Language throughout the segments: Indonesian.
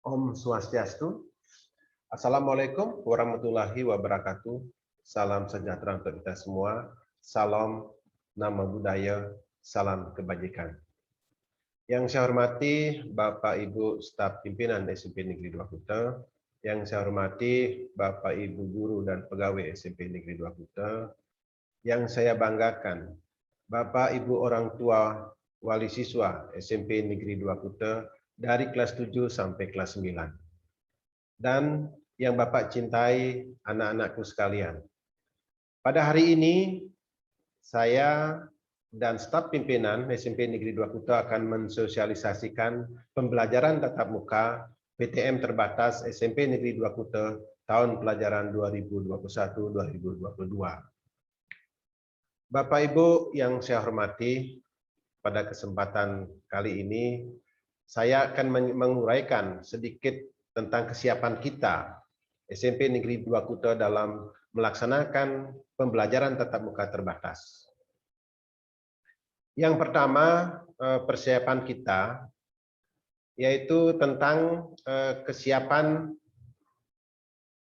Om Swastiastu. Assalamualaikum warahmatullahi wabarakatuh. Salam sejahtera untuk kita semua. Salam nama budaya, salam kebajikan. Yang saya hormati Bapak Ibu staf pimpinan SMP Negeri 2 Kuta, yang saya hormati Bapak Ibu guru dan pegawai SMP Negeri 2 Kuta, yang saya banggakan Bapak Ibu orang tua wali siswa SMP Negeri 2 Kuta dari kelas 7 sampai kelas 9. Dan yang Bapak cintai anak-anakku sekalian. Pada hari ini saya dan staf pimpinan SMP Negeri 2 Kuta akan mensosialisasikan pembelajaran tatap muka PTM terbatas SMP Negeri 2 Kuta tahun pelajaran 2021-2022. Bapak Ibu yang saya hormati, pada kesempatan kali ini saya akan menguraikan sedikit tentang kesiapan kita SMP Negeri 2 Kuta dalam melaksanakan pembelajaran tatap muka terbatas. Yang pertama, persiapan kita yaitu tentang kesiapan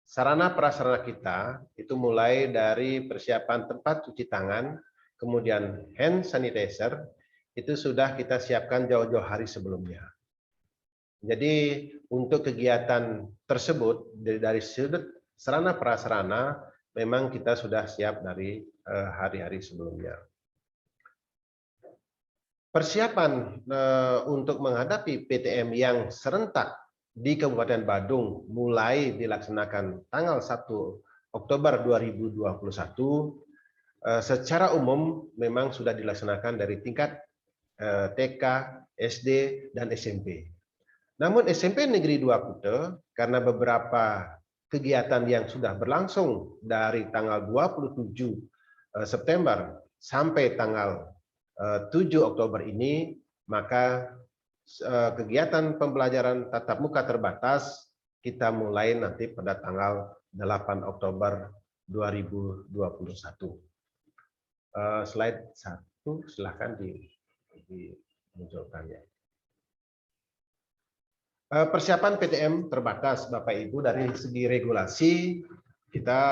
sarana prasarana kita, itu mulai dari persiapan tempat cuci tangan, kemudian hand sanitizer, itu sudah kita siapkan jauh-jauh hari sebelumnya. Jadi untuk kegiatan tersebut dari sudut sarana prasarana memang kita sudah siap dari hari-hari sebelumnya. Persiapan untuk menghadapi PTM yang serentak di Kabupaten Badung mulai dilaksanakan tanggal 1 Oktober 2021 secara umum memang sudah dilaksanakan dari tingkat TK, SD, dan SMP. Namun SMP Negeri 2 Kuta karena beberapa kegiatan yang sudah berlangsung dari tanggal 27 September sampai tanggal 7 Oktober ini, maka kegiatan pembelajaran tatap muka terbatas kita mulai nanti pada tanggal 8 Oktober 2021. Slide 1, silakan dimunculkan ya. Persiapan PTM terbatas, Bapak Ibu, dari segi regulasi kita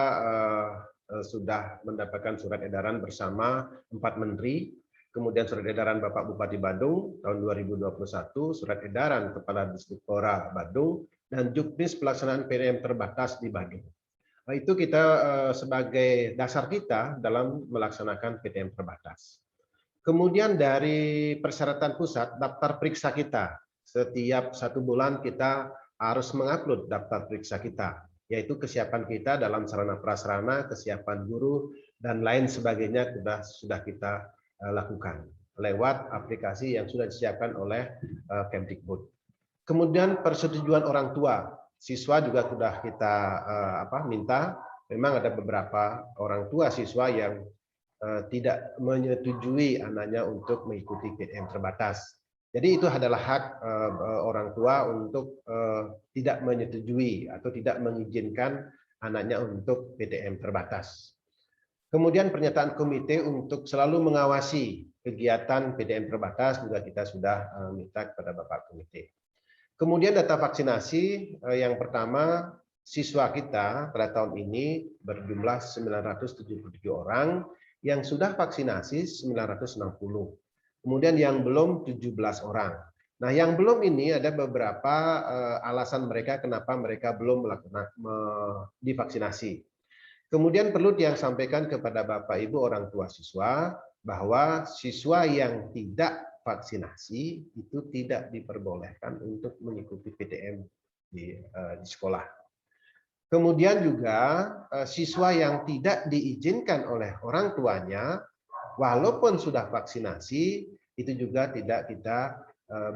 sudah mendapatkan surat edaran bersama 4 menteri, kemudian surat edaran Bapak Bupati Badung tahun 2021, surat edaran Kepala Dispora Badung, dan juknis pelaksanaan PTM terbatas di Badung. Itu kita sebagai dasar kita dalam melaksanakan PTM terbatas. Kemudian dari persyaratan pusat, daftar periksa kita. Setiap 1 bulan kita harus mengupload daftar periksa kita, yaitu kesiapan kita dalam sarana prasarana, kesiapan guru, dan lain sebagainya sudah kita lakukan lewat aplikasi yang sudah disiapkan oleh Kemdikbud. Kemudian persetujuan orang tua, siswa juga sudah kita minta. Memang ada beberapa orang tua siswa yang tidak menyetujui anaknya untuk mengikuti PTM terbatas. Jadi itu adalah hak orang tua untuk tidak menyetujui atau tidak mengizinkan anaknya untuk PTM terbatas. Kemudian pernyataan komite untuk selalu mengawasi kegiatan PTM terbatas juga kita sudah minta kepada Bapak Komite. Kemudian data vaksinasi, yang pertama siswa kita pada tahun ini berjumlah 977 orang, yang sudah vaksinasi 960. Kemudian yang belum 17 orang. Nah, yang belum ini ada beberapa alasan mereka kenapa mereka belum melakukan divaksinasi. Kemudian perlu yang sampaikan kepada Bapak Ibu orang tua siswa bahwa siswa yang tidak vaksinasi itu tidak diperbolehkan untuk mengikuti PTM di sekolah. Kemudian juga siswa yang tidak diizinkan oleh orang tuanya walaupun sudah vaksinasi, itu juga tidak kita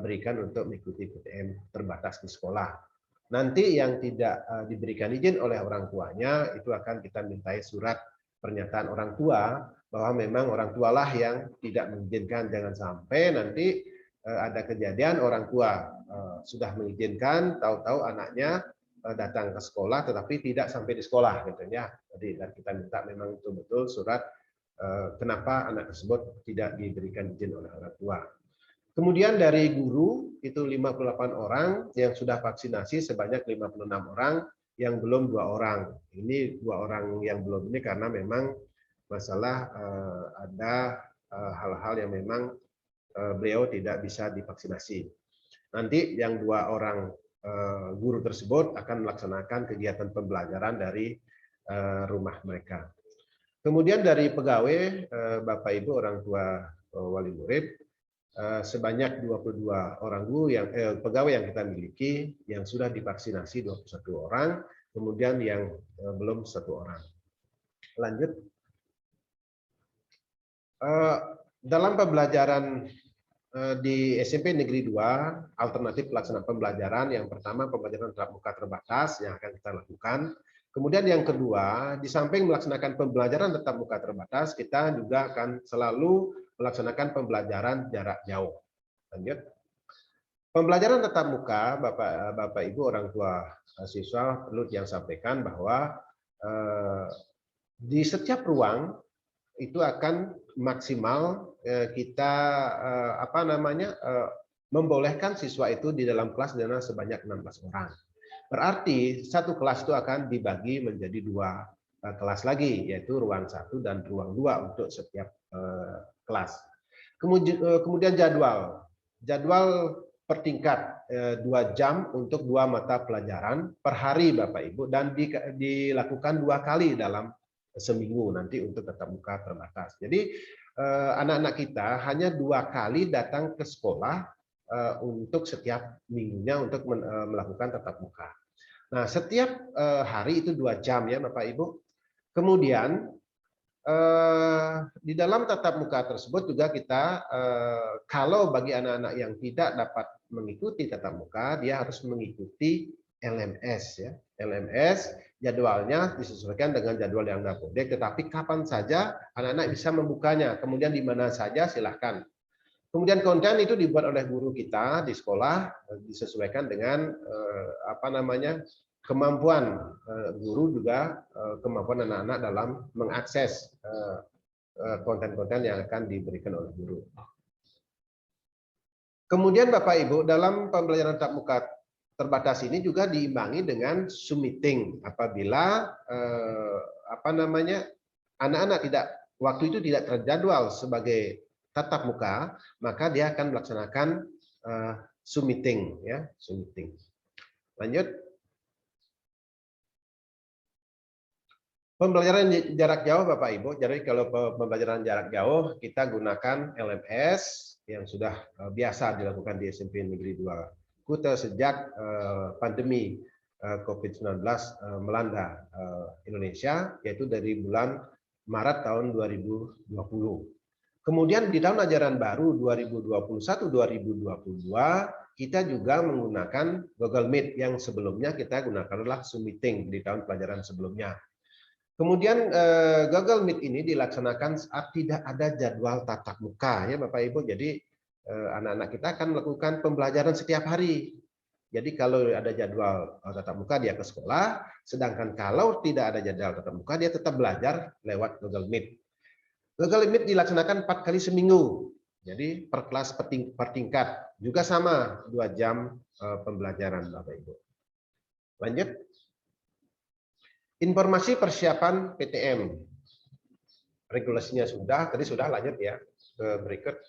berikan untuk mengikuti PTM terbatas di sekolah. Nanti yang tidak diberikan izin oleh orang tuanya, itu akan kita mintai surat pernyataan orang tua, bahwa memang orang tualah yang tidak mengizinkan. Jangan sampai nanti ada kejadian orang tua sudah mengizinkan, tahu-tahu anaknya datang ke sekolah, tetapi tidak sampai di sekolah, gitu ya. Jadi dan kita minta memang betul-betul surat kenapa anak tersebut tidak diberikan izin oleh orang tua. Kemudian dari guru itu 58 orang yang sudah vaksinasi sebanyak 56 orang, yang belum 2 orang. Ini 2 orang yang belum ini karena memang masalah ada hal-hal yang memang beliau tidak bisa divaksinasi. Nanti yang 2 orang guru tersebut akan melaksanakan kegiatan pembelajaran dari rumah mereka. Kemudian dari pegawai, Bapak Ibu orang tua wali murid, sebanyak 22 orang guru yang pegawai yang kita miliki yang sudah divaksinasi 21 orang, kemudian yang belum 1 orang. Lanjut. Dalam pembelajaran di SMP Negeri 2, alternatif pelaksanaan pembelajaran yang pertama pembelajaran tatap muka terbatas yang akan kita lakukan. Kemudian yang kedua, di samping melaksanakan pembelajaran tatap muka terbatas, kita juga akan selalu melaksanakan pembelajaran jarak jauh. Lanjut. Pembelajaran tatap muka, Bapak Ibu orang tua siswa perlu yang sampaikan bahwa di setiap ruang itu akan maksimal kita membolehkan siswa itu di dalam kelas dengan sebanyak 16 orang. Berarti satu kelas itu akan dibagi menjadi 2 kelas lagi, yaitu ruang 1 dan ruang 2 untuk setiap kelas. Kemudian jadwal per tingkat 2 jam untuk 2 mata pelajaran per hari Bapak Ibu, dan dilakukan 2 kali dalam seminggu nanti untuk tatap muka terbatas. Jadi anak-anak kita hanya 2 kali datang ke sekolah untuk setiap minggunya untuk melakukan tatap muka. Nah, setiap hari itu 2 jam ya Bapak Ibu. Kemudian di dalam tatap muka tersebut juga kita kalau bagi anak-anak yang tidak dapat mengikuti tatap muka, dia harus mengikuti LMS ya. LMS jadwalnya disesuaikan dengan jadwal yang dapodik, tetapi kapan saja anak-anak bisa membukanya, kemudian di mana saja silahkan. Kemudian konten itu dibuat oleh guru kita di sekolah, disesuaikan dengan kemampuan guru juga kemampuan anak-anak dalam mengakses konten-konten yang akan diberikan oleh guru. Kemudian Bapak Ibu dalam pembelajaran tatap muka terbatas ini juga diimbangi dengan Zoom meeting apabila anak-anak waktu itu tidak terjadwal sebagai tatap muka, maka dia akan melaksanakan Zoom meeting ya, Zoom meeting. Lanjut. Pembelajaran jarak jauh Bapak Ibu. Jadi kalau pembelajaran jarak jauh kita gunakan LMS yang sudah biasa dilakukan di SMP Negeri 2 Kuta sejak pandemi COVID-19 melanda Indonesia, yaitu dari bulan Maret tahun 2020. Kemudian di tahun ajaran baru 2021-2022 kita juga menggunakan Google Meet yang sebelumnya kita gunakan adalah Zoom Meeting di tahun pelajaran sebelumnya. Kemudian Google Meet ini dilaksanakan saat tidak ada jadwal tatap muka ya Bapak Ibu. Jadi anak-anak kita akan melakukan pembelajaran setiap hari. Jadi kalau ada jadwal tatap muka dia ke sekolah, sedangkan kalau tidak ada jadwal tatap muka dia tetap belajar lewat Google Meet. Google Meet dilaksanakan 4 kali seminggu. Jadi per kelas per tingkat juga sama 2 jam pembelajaran Bapak Ibu. Lanjut. Informasi persiapan PTM. Regulasinya sudah, tadi sudah, lanjut ya ke berikut.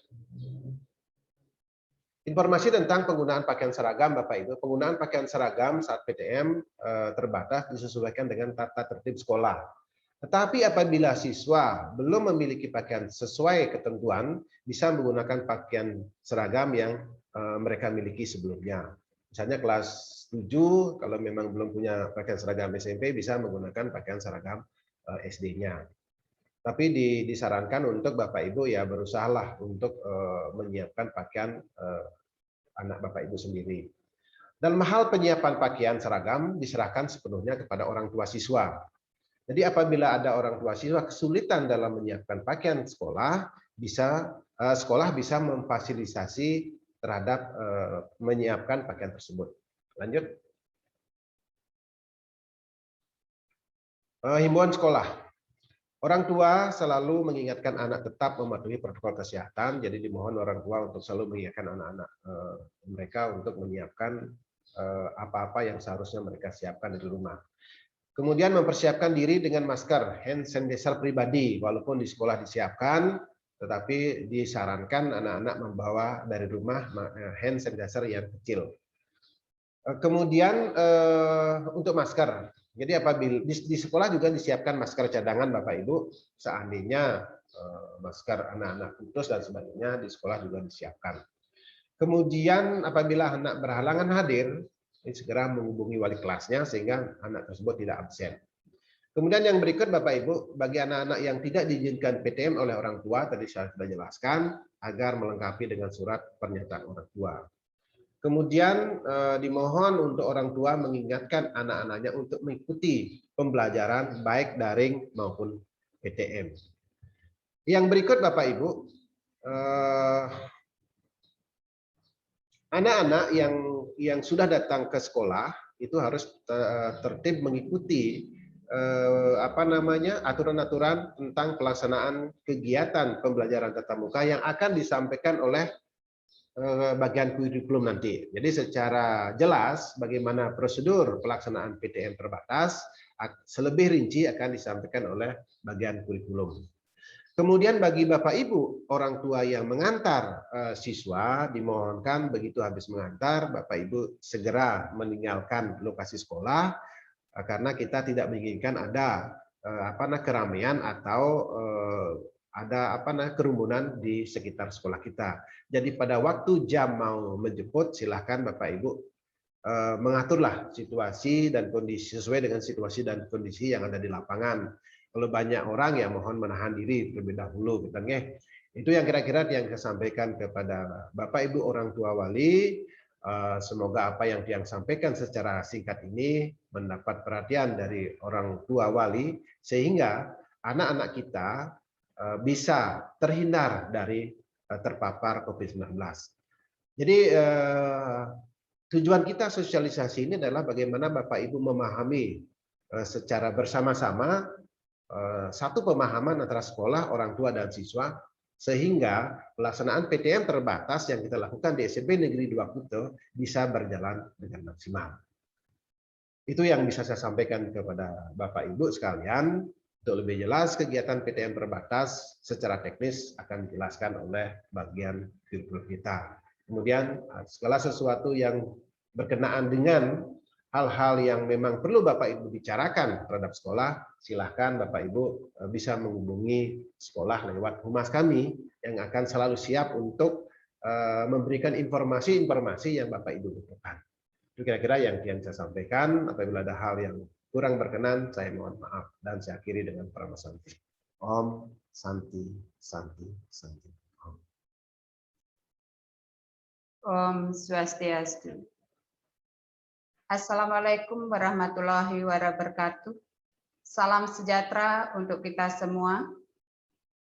Informasi tentang penggunaan pakaian seragam Bapak Ibu. Penggunaan pakaian seragam saat PTM terbatas disesuaikan dengan tata tertib sekolah. Tetapi apabila siswa belum memiliki pakaian sesuai ketentuan, bisa menggunakan pakaian seragam yang mereka miliki sebelumnya. Misalnya kelas 7, kalau memang belum punya pakaian seragam SMP, bisa menggunakan pakaian seragam SD-nya. Tapi disarankan untuk Bapak Ibu ya berusahalah untuk menyiapkan pakaian anak Bapak Ibu sendiri. Dalam hal penyiapan pakaian seragam diserahkan sepenuhnya kepada orang tua siswa. Jadi apabila ada orang tua siswa kesulitan dalam menyiapkan pakaian sekolah, sekolah bisa memfasilitasi terhadap menyiapkan pakaian tersebut. Lanjut. Himbauan sekolah. Orang tua selalu mengingatkan anak tetap mematuhi protokol kesehatan, jadi dimohon orang tua untuk selalu mengingatkan anak-anak mereka untuk menyiapkan apa-apa yang seharusnya mereka siapkan di rumah. Kemudian mempersiapkan diri dengan masker, hand sanitizer pribadi, walaupun di sekolah disiapkan, tetapi disarankan anak-anak membawa dari rumah hand sanitizer yang kecil. Kemudian untuk masker, jadi apabila di sekolah juga disiapkan masker cadangan Bapak Ibu, seandainya masker anak-anak putus dan sebagainya di sekolah juga disiapkan. Kemudian apabila anak berhalangan hadir, segera menghubungi wali kelasnya sehingga anak tersebut tidak absen. Kemudian yang berikut Bapak Ibu, bagi anak-anak yang tidak diizinkan PTM oleh orang tua, tadi saya sudah jelaskan, agar melengkapi dengan surat pernyataan orang tua. Kemudian dimohon untuk orang tua mengingatkan anak-anaknya untuk mengikuti pembelajaran baik daring maupun PTM. Yang berikut Bapak Ibu, anak-anak yang sudah datang ke sekolah itu harus tertib mengikuti aturan-aturan tentang pelaksanaan kegiatan pembelajaran tatap muka yang akan disampaikan oleh bagian kurikulum nanti. Jadi secara jelas bagaimana prosedur pelaksanaan PTM terbatas selebih rinci akan disampaikan oleh bagian kurikulum. Kemudian bagi Bapak Ibu orang tua yang mengantar siswa dimohonkan begitu habis mengantar Bapak Ibu segera meninggalkan lokasi sekolah karena kita tidak menginginkan ada keramaian atau ada kerumunan di sekitar sekolah kita. Jadi pada waktu jam mau menjemput, silahkan Bapak Ibu mengaturlah situasi dan kondisi sesuai dengan situasi dan kondisi yang ada di lapangan. Kalau banyak orang yang mohon menahan diri terlebih dahulu, itu yang kira-kira yang saya sampaikan kepada Bapak Ibu orang tua wali. Semoga apa yang sampaikan secara singkat ini mendapat perhatian dari orang tua wali sehingga anak-anak kita bisa terhindar dari terpapar COVID-19. Jadi tujuan kita sosialisasi ini adalah bagaimana Bapak Ibu memahami secara bersama-sama satu pemahaman antara sekolah, orang tua, dan siswa, sehingga pelaksanaan PTM terbatas yang kita lakukan di SMP Negeri 2 Kuta bisa berjalan dengan maksimal. Itu yang bisa saya sampaikan kepada Bapak Ibu sekalian. Untuk lebih jelas kegiatan PTM terbatas secara teknis akan dijelaskan oleh bagian kurikulum kita. Kemudian segala sesuatu yang berkenaan dengan hal-hal yang memang perlu Bapak Ibu bicarakan terhadap sekolah, silahkan Bapak Ibu bisa menghubungi sekolah lewat humas kami yang akan selalu siap untuk memberikan informasi-informasi yang Bapak Ibu butuhkan. Itu kira-kira yang saya sampaikan. Apabila ada hal yang kurang berkenan, saya mohon maaf dan saya akhiri dengan Parama Santi. Om Santi Santi Santi. Om Swastiastu. Assalamualaikum warahmatullahi wabarakatuh. Salam sejahtera untuk kita semua.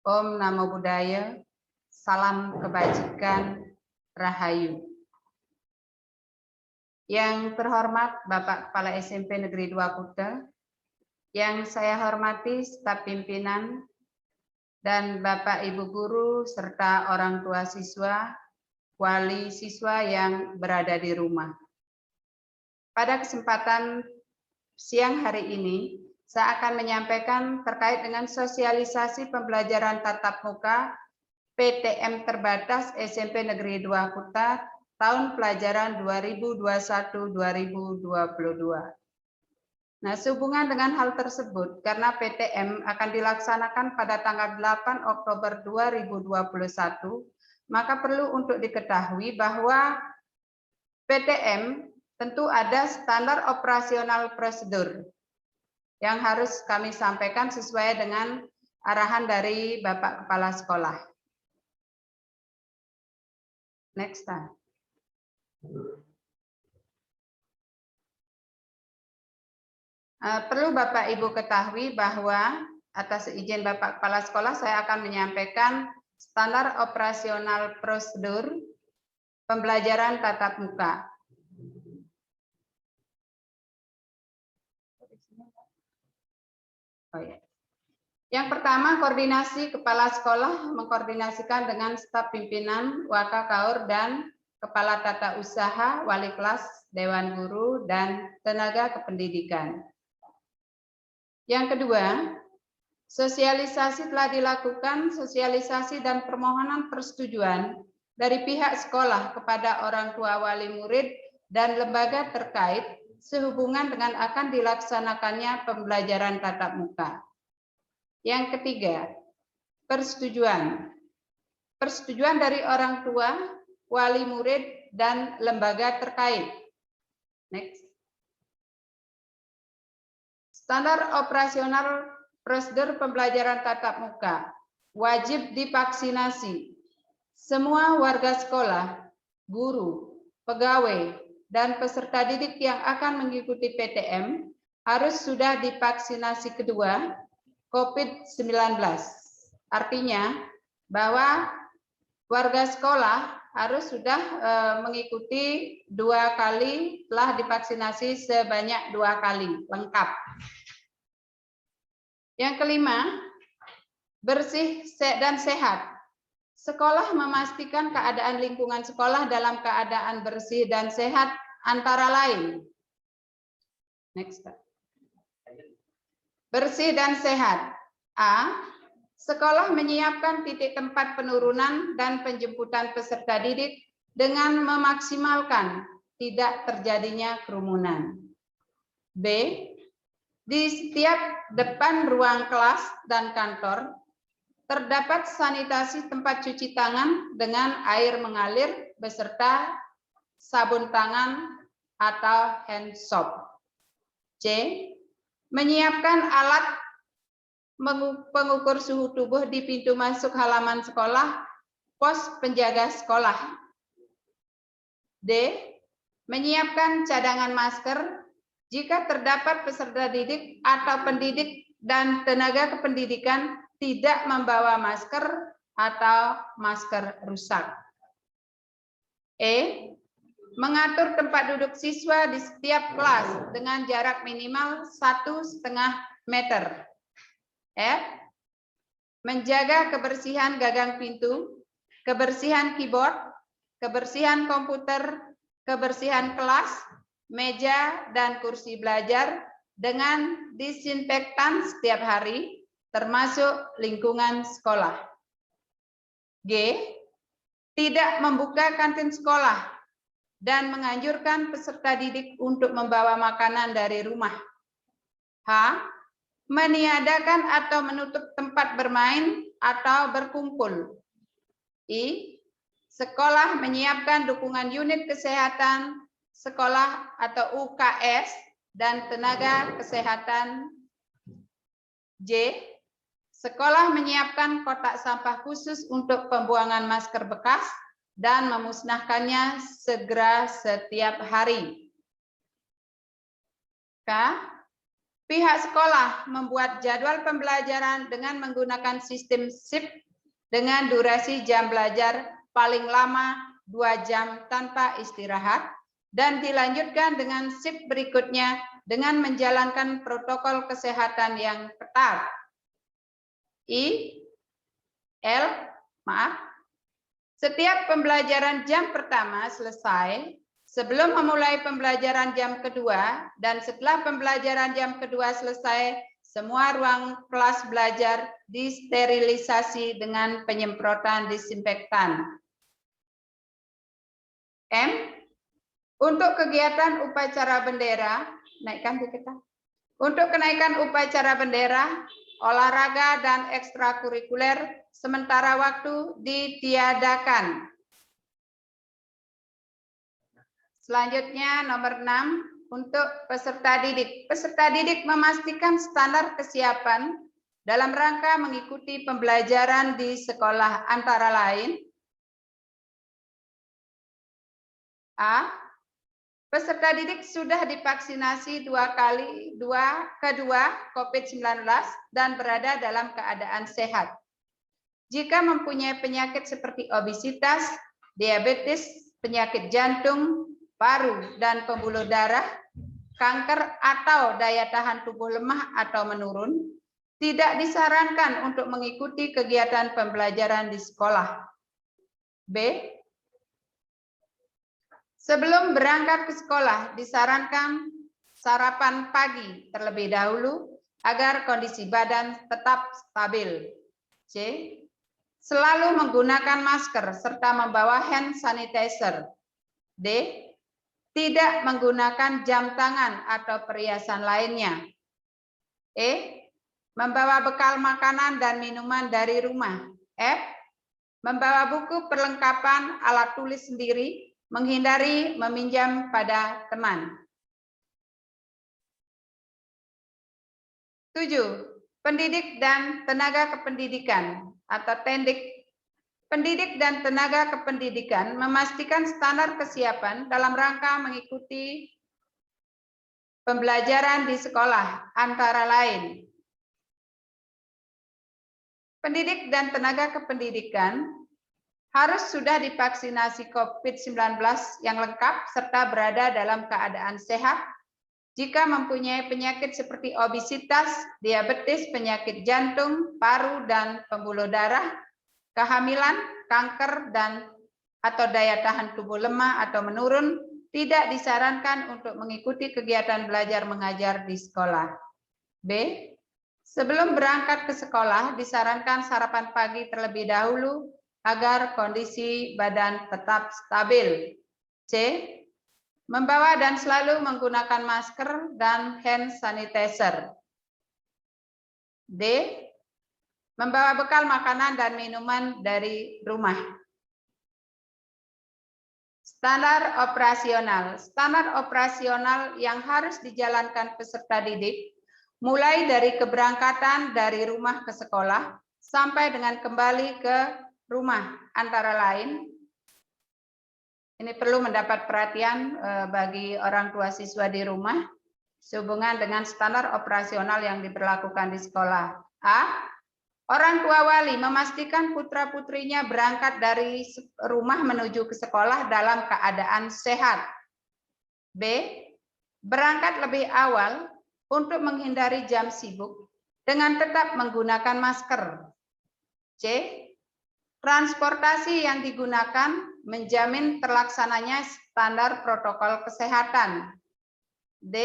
Om Namo Buddhaya. Salam kebajikan. Rahayu. Yang terhormat Bapak Kepala SMP Negeri 2 Kuta, yang saya hormati staf pimpinan dan Bapak Ibu guru serta orang tua siswa, wali siswa yang berada di rumah. Pada kesempatan siang hari ini, saya akan menyampaikan terkait dengan sosialisasi pembelajaran tatap muka PTM terbatas SMP Negeri 2 Kuta tahun pelajaran 2021-2022. Nah, sehubungan dengan hal tersebut, karena PTM akan dilaksanakan pada tanggal 8 Oktober 2021, maka perlu untuk diketahui bahwa PTM tentu ada standar operasional prosedur yang harus kami sampaikan sesuai dengan arahan dari Bapak Kepala Sekolah. Next time. Perlu Bapak Ibu ketahui bahwa atas izin Bapak Kepala Sekolah saya akan menyampaikan standar operasional prosedur pembelajaran tatap muka. Oh, ya. Yang pertama, koordinasi kepala sekolah mengkoordinasikan dengan staf pimpinan, wakakaur, dan kepala tata usaha, wali kelas, dewan guru, dan tenaga kependidikan. Yang kedua, sosialisasi telah dilakukan, sosialisasi dan permohonan persetujuan dari pihak sekolah kepada orang tua wali murid dan lembaga terkait sehubungan dengan akan dilaksanakannya pembelajaran tatap muka. Yang ketiga, persetujuan. Persetujuan dari orang tua, wali murid, dan lembaga terkait. Next. Standar operasional prosedur pembelajaran tatap muka. Wajib divaksinasi. Semua warga sekolah, guru, pegawai, dan peserta didik yang akan mengikuti PTM harus sudah divaksinasi kedua COVID-19. Artinya bahwa warga sekolah harus sudah mengikuti 2 kali, telah divaksinasi sebanyak 2 kali, lengkap. Yang kelima, bersih dan sehat. Sekolah memastikan keadaan lingkungan sekolah dalam keadaan bersih dan sehat antara lain. Next. Bersih dan sehat. A. Sekolah menyiapkan titik tempat penurunan dan penjemputan peserta didik dengan memaksimalkan tidak terjadinya kerumunan. B. Di setiap depan ruang kelas dan kantor terdapat sanitasi tempat cuci tangan dengan air mengalir beserta sabun tangan atau hand soap. C. Menyiapkan alat pengukur suhu tubuh di pintu masuk halaman sekolah, pos penjaga sekolah. D. Menyiapkan cadangan masker jika terdapat peserta didik atau pendidik dan tenaga kependidikan tidak membawa masker atau masker rusak. E. Mengatur tempat duduk siswa di setiap kelas dengan jarak minimal 1,5 meter. F. Menjaga kebersihan gagang pintu, kebersihan keyboard, kebersihan komputer, kebersihan kelas, meja, dan kursi belajar dengan disinfektan setiap hari, termasuk lingkungan sekolah. G. Tidak membuka kantin sekolah dan menganjurkan peserta didik untuk membawa makanan dari rumah. H. Meniadakan atau menutup tempat bermain atau berkumpul. I. Sekolah menyiapkan dukungan unit kesehatan sekolah atau UKS dan tenaga kesehatan. J. Sekolah menyiapkan kotak sampah khusus untuk pembuangan masker bekas dan memusnahkannya segera setiap hari. K. Pihak sekolah membuat jadwal pembelajaran dengan menggunakan sistem shift dengan durasi jam belajar paling lama 2 jam tanpa istirahat dan dilanjutkan dengan shift berikutnya dengan menjalankan protokol kesehatan yang ketat. Setiap pembelajaran jam pertama selesai, sebelum memulai pembelajaran jam kedua dan setelah pembelajaran jam kedua selesai, semua ruang kelas belajar disterilisasi dengan penyemprotan disinfektan. M. Untuk kegiatan upacara bendera, naikkan dikit. Untuk kenaikan upacara bendera, olahraga dan ekstrakurikuler sementara waktu ditiadakan. Selanjutnya nomor 6 untuk peserta didik. Peserta didik memastikan standar kesiapan dalam rangka mengikuti pembelajaran di sekolah antara lain. A. Peserta didik sudah divaksinasi 2 kali kedua COVID-19 dan berada dalam keadaan sehat. Jika mempunyai penyakit seperti obesitas, diabetes, penyakit jantung, paru dan pembuluh darah, kanker atau daya tahan tubuh lemah atau menurun, tidak disarankan untuk mengikuti kegiatan pembelajaran di sekolah. B. Sebelum berangkat ke sekolah, disarankan sarapan pagi terlebih dahulu agar kondisi badan tetap stabil. C. Selalu menggunakan masker serta membawa hand sanitizer. D. Tidak menggunakan jam tangan atau perhiasan lainnya. E. Membawa bekal makanan dan minuman dari rumah. F. Membawa buku perlengkapan alat tulis sendiri, menghindari meminjam pada teman. 7. Pendidik dan tenaga kependidikan atau TENDIK. Pendidik dan tenaga kependidikan memastikan standar kesiapan dalam rangka mengikuti pembelajaran di sekolah, antara lain pendidik dan tenaga kependidikan harus sudah divaksinasi COVID-19 yang lengkap serta berada dalam keadaan sehat jika mempunyai penyakit seperti obesitas, diabetes, penyakit jantung, paru, dan pembuluh darah, kehamilan, kanker, dan atau daya tahan tubuh lemah atau menurun, tidak disarankan untuk mengikuti kegiatan belajar mengajar di sekolah. B. Sebelum berangkat ke sekolah, disarankan sarapan pagi terlebih dahulu agar kondisi badan tetap stabil. C. Membawa dan selalu menggunakan masker dan hand sanitizer. D. Membawa bekal makanan dan minuman dari rumah. Standar operasional. Standar operasional yang harus dijalankan peserta didik mulai dari keberangkatan dari rumah ke sekolah sampai dengan kembali ke rumah, antara lain ini perlu mendapat perhatian bagi orang tua siswa di rumah sehubungan dengan standar operasional yang diberlakukan di sekolah. A. Orang tua wali memastikan putra-putrinya berangkat dari rumah menuju ke sekolah dalam keadaan sehat. B. Berangkat lebih awal untuk menghindari jam sibuk dengan tetap menggunakan masker. C. Transportasi yang digunakan menjamin terlaksananya standar protokol kesehatan. D.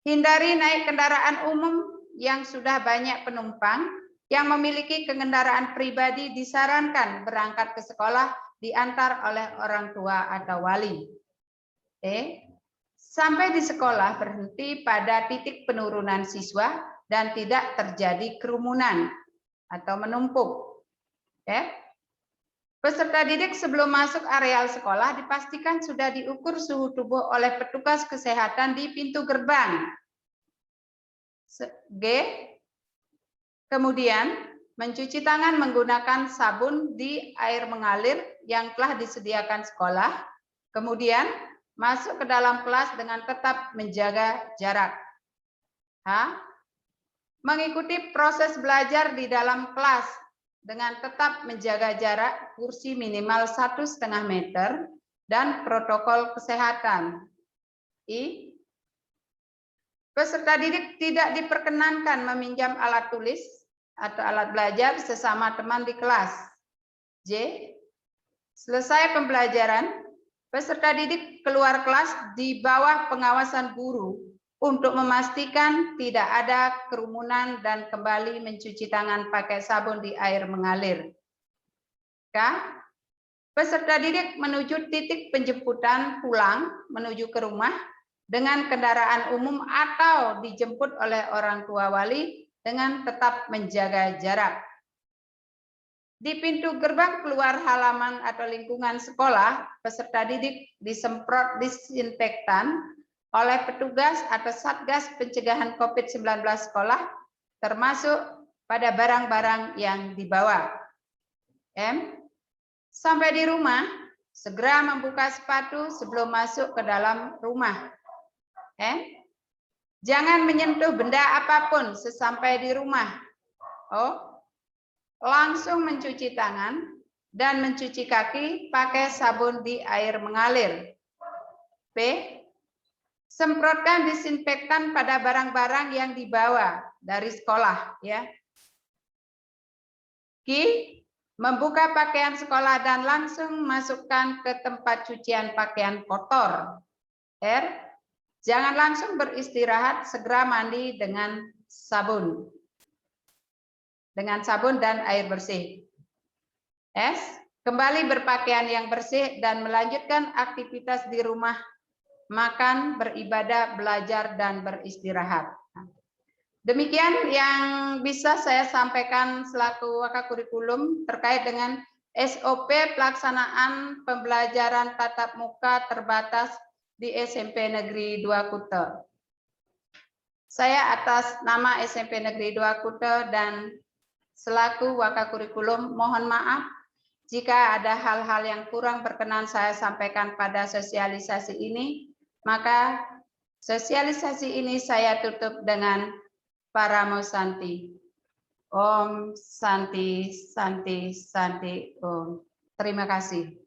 Hindari naik kendaraan umum yang sudah banyak penumpang. Yang memiliki kendaraan pribadi disarankan berangkat ke sekolah diantar oleh orang tua atau wali. E. Sampai di sekolah berhenti pada titik penurunan siswa dan tidak terjadi kerumunan atau menumpuk. Peserta didik sebelum masuk areal sekolah dipastikan sudah diukur suhu tubuh oleh petugas kesehatan di pintu gerbang. G. Kemudian mencuci tangan menggunakan sabun di air mengalir yang telah disediakan sekolah. Kemudian masuk ke dalam kelas dengan tetap menjaga jarak. H. Mengikuti proses belajar di dalam kelas dengan tetap menjaga jarak kursi minimal 1,5 meter dan protokol kesehatan. I. Peserta didik tidak diperkenankan meminjam alat tulis atau alat belajar sesama teman di kelas. J. Selesai pembelajaran, peserta didik keluar kelas di bawah pengawasan guru untuk memastikan tidak ada kerumunan dan kembali mencuci tangan pakai sabun di air mengalir. K. Peserta didik menuju titik penjemputan pulang menuju ke rumah dengan kendaraan umum atau dijemput oleh orang tua wali dengan tetap menjaga jarak. Di pintu gerbang keluar halaman atau lingkungan sekolah, peserta didik disemprot disinfektan oleh petugas atau Satgas Pencegahan COVID-19 sekolah, termasuk pada barang-barang yang dibawa. M. Sampai di rumah, segera membuka sepatu sebelum masuk ke dalam rumah. Jangan menyentuh benda apapun sesampai di rumah. Langsung mencuci tangan dan mencuci kaki pakai sabun di air mengalir. P. semprotkan disinfektan pada barang-barang yang dibawa dari sekolah, ya. Q, membuka pakaian sekolah dan langsung masukkan ke tempat cucian pakaian kotor. R, jangan langsung beristirahat, segera mandi dengan sabun. Dengan sabun dan air bersih. S, kembali berpakaian yang bersih dan melanjutkan aktivitas di rumah, makan, beribadah, belajar, dan beristirahat. Demikian yang bisa saya sampaikan selaku Wakakurikulum terkait dengan SOP pelaksanaan pembelajaran tatap muka terbatas di SMP Negeri 2 Kute. Saya atas nama SMP Negeri 2 Kute dan selaku Wakakurikulum mohon maaf jika ada hal-hal yang kurang berkenan saya sampaikan pada sosialisasi ini, maka sosialisasi ini saya tutup dengan Paramo Santi. Om Santi, Santi, Santi, Om. Terima kasih.